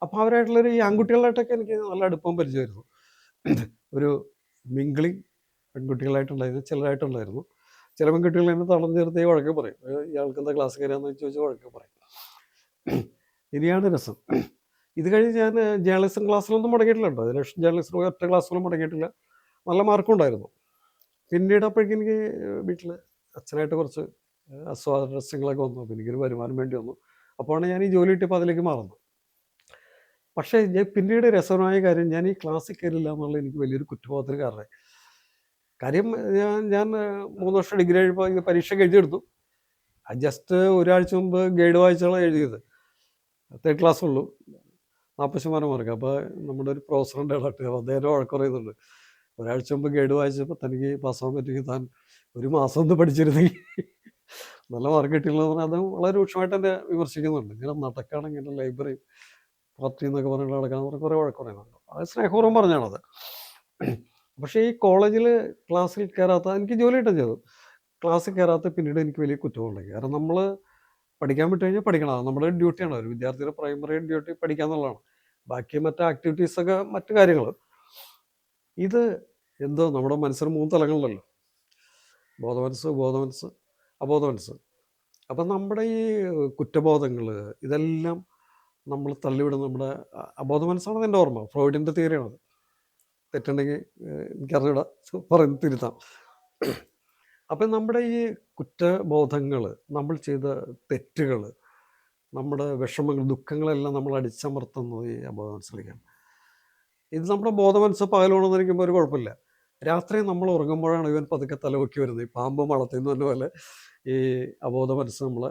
അപ്പോൾ അവരായിട്ടുള്ളൊരു ഈ ആൺകുട്ടികളായിട്ടൊക്കെ എനിക്ക് നല്ല അടുപ്പം പരിചയമായിരുന്നു. ഒരു മിങ്കിളിങ് പെൺകുട്ടികളായിട്ടുണ്ടായിരുന്നു, ചിലരായിട്ടുണ്ടായിരുന്നു. ചില പെൺകുട്ടികൾ എന്നെ തളർന്നു ചേർത്ത് വഴക്ക് പറയും, ഇയാൾക്ക് എന്താ ക്ലാസ് കയറിയാന്ന് ചോദിച്ചാൽ വഴക്ക് പറയും. ഇനിയാണ് രസം. ഇത് കഴിഞ്ഞ് ഞാൻ ജേർണലിസം ക്ലാസ്സിലൊന്നും മുടങ്ങിയിട്ടില്ല കേട്ടോ. അതിനുശേഷം ജേർണലിസം ഒറ്റ ക്ലാസ്സിലും മുടങ്ങിയിട്ടില്ല. നല്ല മാർക്കും ഉണ്ടായിരുന്നു. പിന്നീട് അപ്പോഴേക്കും എനിക്ക് വീട്ടിൽ അച്ഛനായിട്ട് കുറച്ച് അസ്വാരസ്യങ്ങളൊക്കെ വന്നു. അപ്പോൾ എനിക്കൊരു വരുമാനം വേണ്ടി വന്നു. അപ്പോഴാണ് ഞാൻ ഈ ജോലി കിട്ടിയപ്പോൾ അതിലേക്ക് മാറുന്നത്. പക്ഷേ ഞാൻ പിന്നീട് രസകരമായ കാര്യം, ഞാൻ ഈ ക്ലാസ്സിൽ കയറില്ല എന്നുള്ളത് എനിക്ക് വലിയൊരു കുറ്റബോധത്തിന് കാരണമായി. കാര്യം ഞാൻ 3 വർഷം ഡിഗ്രി കഴിയുമ്പോൾ പരീക്ഷ എഴുതിയെടുത്തു. ജസ്റ്റ് ഒരാഴ്ച മുമ്പ് ഗൈഡ് വായിച്ചാണ് എഴുതിയത്. 3rd ക്ലാസ്സുള്ളൂ, 40% mark. അപ്പോൾ നമ്മുടെ ഒരു പ്രൊഫസറുണ്ട് ഇടട്ട്, അദ്ദേഹം വഴക്ക് പറയുന്നുണ്ട്, ഒരാഴ്ച മുമ്പ് ഗൈഡ് വായിച്ചപ്പോൾ തനിക്ക് പാസ്സാകാൻ പറ്റുമെങ്കിൽ താൻ ഒരു മാസം ഒന്ന് പഠിച്ചിരുന്നെങ്കിൽ നല്ല മാർക്ക് കിട്ടിയില്ലെന്ന് പറഞ്ഞാൽ അത് വളരെ രൂക്ഷമായിട്ട് എന്നെ വിമർശിക്കുന്നുണ്ട്. ഇങ്ങനെ നടക്കണം, ഇങ്ങനെ ലൈബ്രറി പാർട്ടി എന്നൊക്കെ പറഞ്ഞിട്ട് നടക്കാമെന്ന് പറഞ്ഞ് കുറേ വഴക്ക് പറയുന്നുണ്ട്. അത് സ്നേഹപൂർവ്വം പറഞ്ഞാണത്. പക്ഷേ ഈ കോളേജിൽ ക്ലാസ്സിൽ കയറാത്ത, എനിക്ക് ജോലി കിട്ടുകയും ചെയ്തു, ക്ലാസ്സിൽ കയറാത്ത പിന്നീട് എനിക്ക് വലിയ കുറ്റമുണ്ടായി. കാരണം നമ്മൾ പഠിക്കാൻ വിട്ട് കഴിഞ്ഞാൽ പഠിക്കണം, അത് നമ്മുടെ ഡ്യൂട്ടിയാണ്. ഒരു വിദ്യാർത്ഥിയുടെ പ്രൈമറി ഡ്യൂട്ടി പഠിക്കുക എന്നുള്ളതാണ്. ബാക്കി മറ്റു ആക്ടിവിറ്റീസൊക്കെ മറ്റു കാര്യങ്ങൾ. ഇത് എന്തോ നമ്മുടെ മനസ്സിന് 3 തലങ്ങളിലല്ലോ, ബോധമനസ്സ്, ബോധമനസ്സ്, അബോധമനസ്സ്. അപ്പം നമ്മുടെ ഈ കുറ്റബോധങ്ങൾ ഇതെല്ലാം നമ്മൾ തള്ളിവിടുന്ന നമ്മുടെ അബോധ മനസ്സാണ് എൻ്റെ ഓർമ്മ. ഫ്രോയിഡിൻ്റെ തിയറിയാണത്. തെറ്റുണ്ടെങ്കിൽ എനിക്കറിഞ്ഞൂടാ, പറയുന്നത് തിരുത്താം. അപ്പം നമ്മുടെ ഈ കുറ്റബോധങ്ങൾ, നമ്മൾ ചെയ്ത തെറ്റുകൾ, നമ്മുടെ വിഷമങ്ങൾ, ദുഃഖങ്ങളെല്ലാം നമ്മൾ അടിച്ചമർത്തുന്നത് ഈ അബോധ മനസ്സിലേക്കാണ്. ഇത് നമ്മുടെ ബോധമനസ്സ് പകലുണർന്നിരിക്കുമ്പോൾ ഒരു കുഴപ്പമില്ല. രാത്രി നമ്മൾ ഉറങ്ങുമ്പോഴാണ് ഇവൻ പതുക്കെ തലപൊക്കി വരുന്നത്. ഈ പാമ്പ് മളത്തുന്ന പോലെ ഈ അബോധ മനസ്സ് നമ്മളെ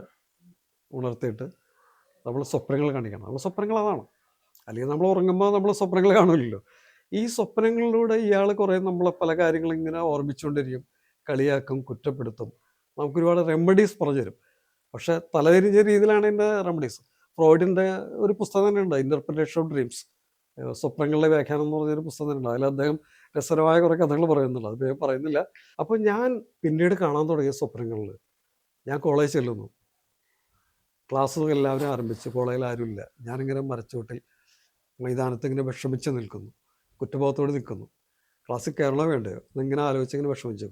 ഉണർത്തിയിട്ട് നമ്മൾ സ്വപ്നങ്ങൾ കാണിക്കണം. നമ്മൾ സ്വപ്നങ്ങൾ അതാണ്. അല്ലെങ്കിൽ നമ്മൾ ഉറങ്ങുമ്പോൾ നമ്മൾ സ്വപ്നങ്ങൾ കാണില്ലല്ലോ. ഈ സ്വപ്നങ്ങളിലൂടെ ഇയാൾ കുറേ നമ്മളെ പല കാര്യങ്ങളും ഇങ്ങനെ ഓർമ്മിച്ചുകൊണ്ടിരിക്കും, കളിയാക്കും, കുറ്റപ്പെടുത്തും. നമുക്കൊരുപാട് റെമഡീസ് പറഞ്ഞു തരും. പക്ഷേ തലതിരിഞ്ഞ രീതിയിലാണ് എൻ്റെ റെമഡീസ്. ഫ്രോയിഡിൻ്റെ ഒരു പുസ്തകം തന്നെ ഉണ്ട്, ഇൻ്റർപ്രിറ്റേഷൻ ഓഫ് ഡ്രീംസ്, സ്വപ്നങ്ങളുടെ വ്യാഖ്യാനം എന്ന് പറഞ്ഞൊരു പുസ്തകം തന്നെ ഉണ്ട്. അതിൽ അദ്ദേഹം രസകരമായ കുറേ കഥകൾ പറയുന്നുണ്ട്, അത് ഞാൻ പറയുന്നില്ല. അപ്പോൾ ഞാൻ പിന്നീട് കാണാൻ തുടങ്ങിയ സ്വപ്നങ്ങളിൽ, ഞാൻ കോളേജ് ചെല്ലുന്നു, ക്ലാസ്സുകൾ എല്ലാവരും ആരംഭിച്ചു, കോളേജിൽ ആരുമില്ല. ഞാനിങ്ങനെ മരച്ചോട്ടിൽ മൈതാനത്ത് ഇങ്ങനെ വിഷമിച്ച് നിൽക്കുന്നു, കുറ്റബോധത്തോടെ നിൽക്കുന്നു. ക്ലാസ്സിൽ കയറണോ വേണ്ടയോ എന്നിങ്ങനെ ആലോചിച്ചിങ്ങനെ വിഷമിച്ചു.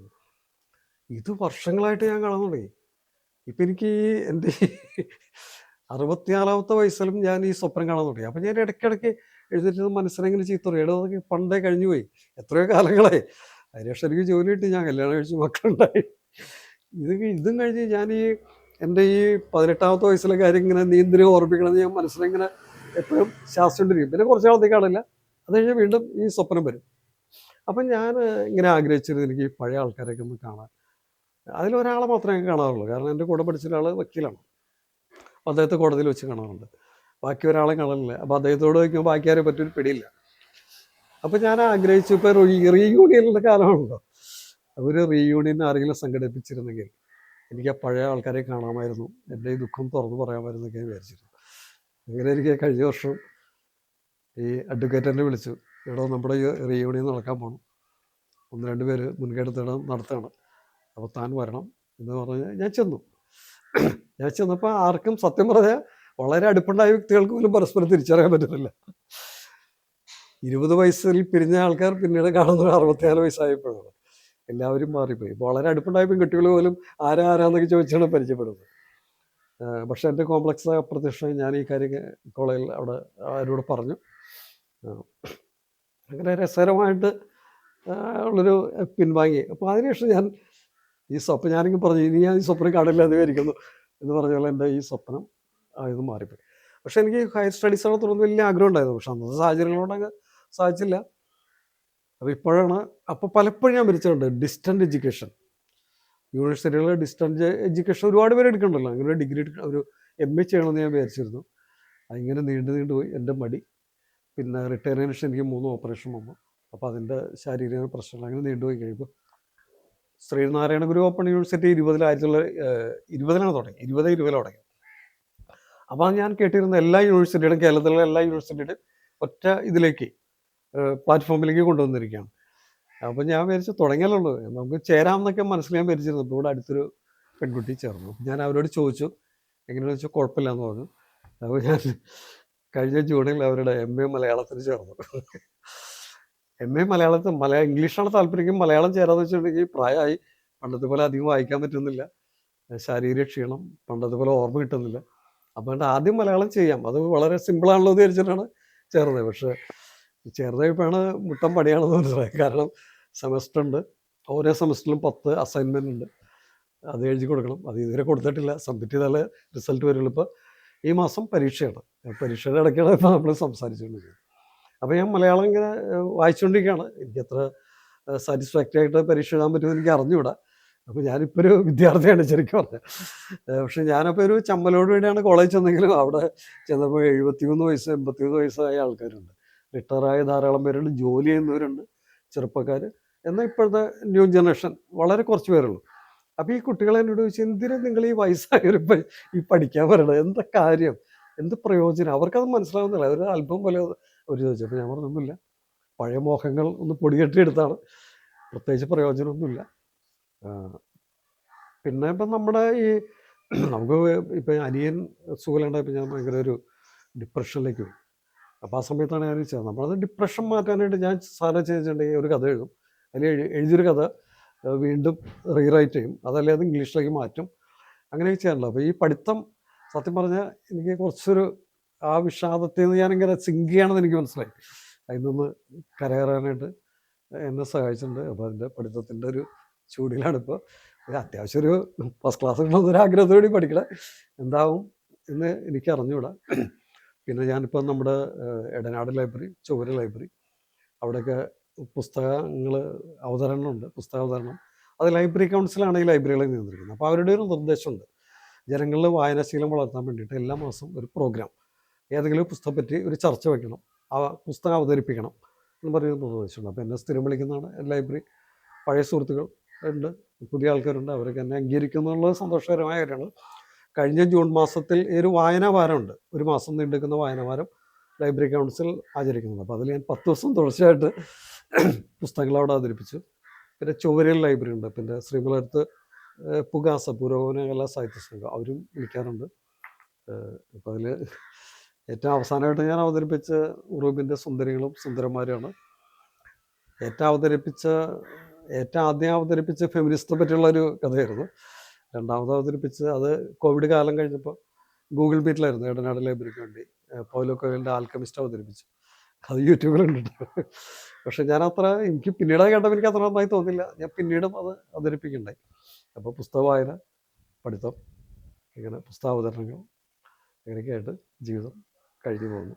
ഇത് വർഷങ്ങളായിട്ട് ഞാൻ കാണാൻ തുടങ്ങി. ഇപ്പം എനിക്ക് ഈ എൻ്റെ 64ാമത്തെ വയസ്സിലും ഞാൻ ഈ സ്വപ്നം കാണാൻ തുടങ്ങി. അപ്പം ഞാൻ ഇടയ്ക്കിടയ്ക്ക് എഴുന്നേറ്റ് മനസ്സിനെങ്ങനെ ചീത്ത പറയും, അതൊക്കെ പണ്ടേ കഴിഞ്ഞു പോയി, എത്രയോ കാലങ്ങളായി. അതിനുശേഷം എനിക്ക് ജോലി കിട്ടി, ഞാൻ കല്യാണം കഴിച്ച് മക്കളുണ്ടായി. ഇതും കഴിഞ്ഞ് ഞാൻ ഈ എൻ്റെ ഈ 18ാമത്തെ വയസ്സിലെ കാര്യം ഇങ്ങനെ നീന്തിനെ ഓർമ്മിക്കണമെന്ന് ഞാൻ മനസ്സിലിങ്ങനെ എപ്പോഴും ശാസ്ത്രണ്ടിരിക്കും. പിന്നെ കുറച്ച് നാളത്തേക്ക് കാണില്ല, അത് കഴിഞ്ഞാൽ വീണ്ടും ഈ സ്വപ്നം വരും. അപ്പം ഞാൻ ഇങ്ങനെ ആഗ്രഹിച്ചിരുന്നു എനിക്ക് ഈ പഴയ ആൾക്കാരൊക്കെ ഒന്ന് കാണാൻ. അതിലൊരാളെ മാത്രമേ ഞാൻ കാണാറുള്ളൂ, കാരണം എൻ്റെ കൂടെ പഠിച്ച ഒരാൾ വക്കീലാണ്. അപ്പോൾ അദ്ദേഹത്തെ കോടതിയിൽ വെച്ച് കാണാറുണ്ട്, ബാക്കി ഒരാളെ കാണാനില്ല. അപ്പോൾ അദ്ദേഹത്തോട് വയ്ക്കുമ്പോൾ ബാക്കി ആരെ പറ്റിയൊരു പിടിയില്ല. അപ്പോൾ ഞാൻ ആഗ്രഹിച്ചു, ഇപ്പോൾ റീയൂണിയനിൻ്റെ കാലമാണല്ലോ, ഒരു റീയൂണിയൻ ആരെങ്കിലും സംഘടിപ്പിച്ചിരുന്നെങ്കിൽ എനിക്ക് ആ പഴയ ആൾക്കാരെ കാണാമായിരുന്നു, എൻ്റെ ഈ ദുഃഖം തുറന്നു പറയാമായിരുന്നു എന്നൊക്കെ ഞാൻ വിചാരിച്ചിരുന്നു. അങ്ങനെ എനിക്ക് കഴിഞ്ഞ വർഷം ഈ അഡ്വക്കേറ്റ് എന്നെ വിളിച്ചു, എടോ നമ്മുടെ ഈ റീയൂണിയൻ നടക്കാൻ പോകണം, 1-2 പേര് മുൻകൈയെടുത്തിടം നടത്തുകയാണ്, അപ്പോൾ താൻ വരണം എന്ന് പറഞ്ഞ് ഞാൻ ചെന്നു. ഞാൻ ചെന്നപ്പോൾ ആർക്കും സത്യം പറഞ്ഞാൽ വളരെ അടുപ്പുണ്ടായ വ്യക്തികൾക്ക് പോലും പരസ്പരം തിരിച്ചറിയാൻ പറ്റുന്നില്ല. 20 വയസ്സിൽ പിരിഞ്ഞ ആൾക്കാർ പിന്നീട് കാണുന്നത് 64 വയസ്സായപ്പോഴാണ്. എല്ലാവരും മാറിപ്പോയി. വളരെ അടുപ്പുണ്ടായ പെൺകുട്ടികൾ പോലും ആരാന്നൊക്കെ ചോദിച്ചാണ് പരിചയപ്പെടുന്നത്. പക്ഷേ എൻ്റെ കോംപ്ലക്സ് അപ്രത്യക്ഷമായി ഞാൻ ഈ കാര്യം കോളേജിൽ അവിടെ അവരോട് പറഞ്ഞു. അങ്ങനെ രസകരമായിട്ട് ഉള്ളൊരു പിൻവാങ്ങി. അപ്പോൾ അതിനുശേഷം ഞാൻ ഈ സ്വപ്നം ഞാനിങ്ങനെ പറഞ്ഞു, ഇനി ഞാൻ ഈ സ്വപ്നം കാണില്ല എന്ന് വിചാരിക്കുന്നു എന്ന് പറഞ്ഞ പോലെ എൻ്റെ ഈ സ്വപ്നം ഇത് മാറിപ്പോയി. പക്ഷേ എനിക്ക് ഹയർ സ്റ്റഡീസൊക്കെ തുടർന്ന് വലിയ ആഗ്രഹം ഉണ്ടായിരുന്നു. പക്ഷെ അന്നത്തെ സാഹചര്യങ്ങളോടങ്ങ് സാധിച്ചില്ല. അപ്പോൾ ഇപ്പോഴാണ്, അപ്പോൾ പലപ്പോഴും ഞാൻ വിളിച്ചിട്ടുണ്ട് ഡിസ്റ്റൻ്റ് എഡ്യൂക്കേഷൻ, യൂണിവേഴ്സിറ്റികളിൽ ഡിസ്റ്റൻ്റ് എഡ്യൂക്കേഷൻ ഒരുപാട് പേര് എടുക്കണ്ടല്ലോ. അങ്ങനെ ഒരു ഡിഗ്രി ഒരു MA ചെയ്യണമെന്ന് ഞാൻ വിചാരിച്ചിരുന്നു. അതിങ്ങനെ നീണ്ടു പോയി എൻ്റെ മടി. പിന്നെ റിട്ടയറിന് ശേഷം എനിക്ക് 3 ഓപ്പറേഷൻ വന്നു. അപ്പോൾ അതിൻ്റെ ശാരീരിക പ്രശ്നങ്ങൾ അങ്ങനെ നീണ്ടുപോയി കഴിയുമ്പോൾ ശ്രീനാരായണ ഗുരു ഓപ്പൺ യൂണിവേഴ്സിറ്റി 1920 തുടങ്ങി, 2020 തുടങ്ങി. അപ്പോൾ ഞാൻ കേട്ടിരുന്ന എല്ലാ യൂണിവേഴ്സിറ്റിയുടെയും, കേരളത്തിലെ എല്ലാ യൂണിവേഴ്സിറ്റിയുടെയും ഒറ്റ ഇതിലേക്ക് പ്ലാറ്റ്ഫോമിലേക്ക് കൊണ്ടുവന്നിരിക്കുകയാണ്. അപ്പോൾ ഞാൻ വിചാരിച്ചു തുടങ്ങിയാലുള്ളൂ, നമുക്ക് ചേരാമെന്നൊക്കെ മനസ്സിൽ ഞാൻ വിചാരിച്ചിരുന്നു. ഇപ്പോൾ ഇവിടെ അടുത്തൊരു പെൺകുട്ടി ചേർന്നു. ഞാൻ അവരോട് ചോദിച്ചു എങ്ങനെയാണെന്ന് വെച്ചാൽ കുഴപ്പമില്ല എന്ന് പറഞ്ഞു. അപ്പോൾ ഞാൻ കഴിഞ്ഞ ജൂണിൽ അവരുടെ MA മലയാളത്തിന് ചേർന്നു. MA മലയാളത്തിൽ ഇംഗ്ലീഷാണ് താല്പര്യം, മലയാളം ചേരാന്ന് വെച്ചിട്ടുണ്ടെങ്കിൽ പ്രായമായി, പണ്ടത്തെ പോലെ അധികം വായിക്കാൻ പറ്റുന്നില്ല, ശാരീരിക ക്ഷീണം, പണ്ടത്തെ പോലെ ഓർമ്മ കിട്ടുന്നില്ല. അപ്പോൾ ആദ്യം മലയാളം ചെയ്യാം, അത് വളരെ സിമ്പിളാണല്ലോ എന്ന് വിചാരിച്ചിട്ടാണ് ചേർന്നത്. പക്ഷേ ചേർന്ന് കഴിയുമ്പോഴാണ് മുട്ടം പണിയാണെന്ന് മനസ്സിലായത്. കാരണം സെമസ്റ്റർ ഉണ്ട്, ഓരോ സെമസ്റ്ററിലും 10 അസൈൻമെൻ്റ് ഉണ്ട്, അത് എഴുതി കൊടുക്കണം. അത് ഇതുവരെ കൊടുത്തിട്ടില്ല, സബ്മിറ്റ് ചെയ്താലേ റിസൾട്ട് വരുള്ളൂ. ഇപ്പോൾ ഈ മാസം പരീക്ഷയാണ്, പരീക്ഷയുടെ ഇടയ്ക്കാണ് ഇപ്പോൾ നമ്മൾ സംസാരിച്ചുകൊണ്ടിരിക്കുന്നത്. അപ്പോൾ ഞാൻ മലയാളം ഇങ്ങനെ വായിച്ചുകൊണ്ടിരിക്കുകയാണ്. എനിക്കത്ര സാറ്റിസ്ഫാക്ടറി ആയിട്ട് പരീക്ഷ എഴുതാൻ പറ്റുമെന്ന് എനിക്ക് അറിഞ്ഞുകൂടാ. അപ്പോൾ ഞാനിപ്പോൾ ഒരു വിദ്യാർത്ഥിയാണ് ശരിക്കും പറഞ്ഞത്. പക്ഷേ ഞാനപ്പോൾ ഒരു ചമ്മലോട് കൂടിയാണ് കോളേജ് ചെന്നെങ്കിലും അവിടെ ചെന്നപ്പോൾ 73 വയസ്സ് 83 വയസ്സായ ആൾക്കാരുണ്ട്, റിട്ടയറായ ധാരാളം പേരുണ്ട്, ജോലി ചെയ്യുന്നവരുണ്ട്, ചെറുപ്പക്കാർ. എന്നാൽ ഇപ്പോഴത്തെ ന്യൂ ജനറേഷൻ വളരെ കുറച്ച് പേരുള്ളൂ. അപ്പോൾ ഈ കുട്ടികളെ എന്നോട് ചോദിച്ചു, എന്തിനാ നിങ്ങൾ ഈ വയസ്സായവർ ഈ പഠിക്കാൻ പറയണത്, എന്താ കാര്യം, എന്ത് പ്രയോജനം, അവർക്കത് മനസ്സിലാവുന്നില്ല. ഒരു അല്പം പോലെ അവർ ചോദിച്ചു. അപ്പോൾ ഞാൻ പറഞ്ഞൊന്നുമില്ല, പഴയ മോഹങ്ങൾ ഒന്ന് പൊടികെട്ടിയെടുത്താണ്, പ്രത്യേകിച്ച് പ്രയോജനമൊന്നുമില്ല. പിന്നെ ഇപ്പം നമ്മുടെ ഈ നമുക്ക് ഇപ്പം അനിയൻ സുഖമില്ലാണ്ടായപ്പോൾ ഞാൻ ഭയങ്കര ഒരു ഡിപ്രഷനിലേക്ക് പോയി. അപ്പോൾ ആ സമയത്താണ് ഞാൻ ചെയ്തത്. നമ്മളത് ഡിപ്രഷൻ മാറ്റാനായിട്ട് ഞാൻ സാധനം ചെയ്തിട്ടുണ്ടെങ്കിൽ ഒരു കഥ എഴുതും. അതിൽ എഴുതിയൊരു കഥ വീണ്ടും റീറൈറ്റ് ചെയ്യും. അതല്ലേ അത് ഇംഗ്ലീഷിലേക്ക് മാറ്റും. അങ്ങനെയൊക്കെ ചെയ്യാറുണ്ട്. അപ്പോൾ ഈ പഠിത്തം സത്യം പറഞ്ഞാൽ എനിക്ക് കുറച്ചൊരു ആ വിഷാദത്തിൽ നിന്ന് ഞാനിങ്ങനെ സിങ്ക് ചെയ്യണമെന്ന് എനിക്ക് മനസ്സിലായി. അതിൽ നിന്ന് കരകയറാനായിട്ട് എന്നെ സഹായിച്ചിട്ടുണ്ട്. അപ്പോൾ അതിൻ്റെ പഠിത്തത്തിൻ്റെ ഒരു ചൂടിലാണിപ്പോൾ. അത്യാവശ്യം ഒരു ഫസ്റ്റ് ക്ലാസ് കിട്ടണമെന്നൊരു ആഗ്രഹത്തോടെ പഠിക്കണം. എന്താവും എന്ന് എനിക്ക് അറിഞ്ഞുകൂടാ. പിന്നെ ഞാനിപ്പോൾ നമ്മുടെ എടനാട് ലൈബ്രറി, ചുവര് ലൈബ്രറി, അവിടെയൊക്കെ പുസ്തകങ്ങൾ അവതരണമുണ്ട്, പുസ്തക അവതരണം. അത് ലൈബ്രറി കൗൺസിലാണ് ഈ ലൈബ്രറികളെ നിയന്ത്രിക്കുന്നത്. അപ്പോൾ അവരുടെ ഒരു നിർദ്ദേശമുണ്ട്, ജനങ്ങളിൽ വായനാശീലം വളർത്താൻ വേണ്ടിയിട്ട് എല്ലാ മാസവും ഒരു പ്രോഗ്രാം, ഏതെങ്കിലും പുസ്തകം പറ്റി ഒരു ചർച്ച വയ്ക്കണം, ആ പുസ്തകം അവതരിപ്പിക്കണം എന്ന് പറയുന്ന നിർദ്ദേശമുണ്ട്. അപ്പോൾ എന്നെ സ്ഥിരം വിളിക്കുന്നതാണ് ലൈബ്രറി. പഴയ സുഹൃത്തുക്കൾ ഉണ്ട്, പുതിയ ആൾക്കാരുണ്ട്, അവരൊക്കെ എന്നെ അംഗീകരിക്കുന്നുള്ളത് സന്തോഷകരമായ കാര്യമാണ്. കഴിഞ്ഞ ജൂൺ മാസത്തിൽ ഒരു വായനാ വാരമുണ്ട്, ഒരു മാസം നീണ്ടുനിൽക്കുന്ന വായനാ വാരം ലൈബ്രറി കൗൺസിൽ ആചരിക്കുന്നുണ്ട്. അപ്പോൾ അതിൽ ഞാൻ 10 ദിവസം തുടർച്ചയായിട്ട് പുസ്തകങ്ങൾ അവിടെ അവതരിപ്പിച്ചു. പിന്നെ ചുവരിൽ ലൈബ്രറി ഉണ്ട്, പിന്നെ ശ്രീമലത്ത് പുകാസ പുരോഗമന കലാ സാഹിത്യ സംഘം അവരും വിളിക്കാറുണ്ട്. അപ്പോൾ അതിൽ ഏറ്റവും അവസാനമായിട്ട് ഞാൻ അവതരിപ്പിച്ച ഉറൂബിൻ്റെ സുന്ദരികളും സുന്ദരന്മാരുമാണ്. ഏറ്റവും ആദ്യം അവതരിപ്പിച്ച ഫെമിനിസ്റ്റെ പറ്റിയുള്ളൊരു കഥയായിരുന്നു. രണ്ടാമത് അവതരിപ്പിച്ച് അത് കോവിഡ് കാലം കഴിഞ്ഞപ്പോൾ ഗൂഗിൾ മീറ്റിലായിരുന്നു, എടനാട് ലൈബ്രറിക്ക് വേണ്ടി പൗലോ കൊയ്ലിൻ്റെ ആൽക്കമിസ്റ്റ് അവതരിപ്പിച്ചു. അത് യൂട്യൂബിലുണ്ട്. പക്ഷെ എനിക്ക് പിന്നീട് കേട്ടപ്പോൾ എനിക്ക് അത്ര നന്നായി തോന്നില്ല. ഞാൻ പിന്നീടും അത് അവതരിപ്പിക്കുന്നുണ്ടായി. അപ്പോൾ പുസ്തക വായന, പഠിത്തം, ഇങ്ങനെ പുസ്തകാവതരണങ്ങൾ, അങ്ങനെയൊക്കെ ആയിട്ട് ജീവിതം കഴിഞ്ഞു പോകുന്നു.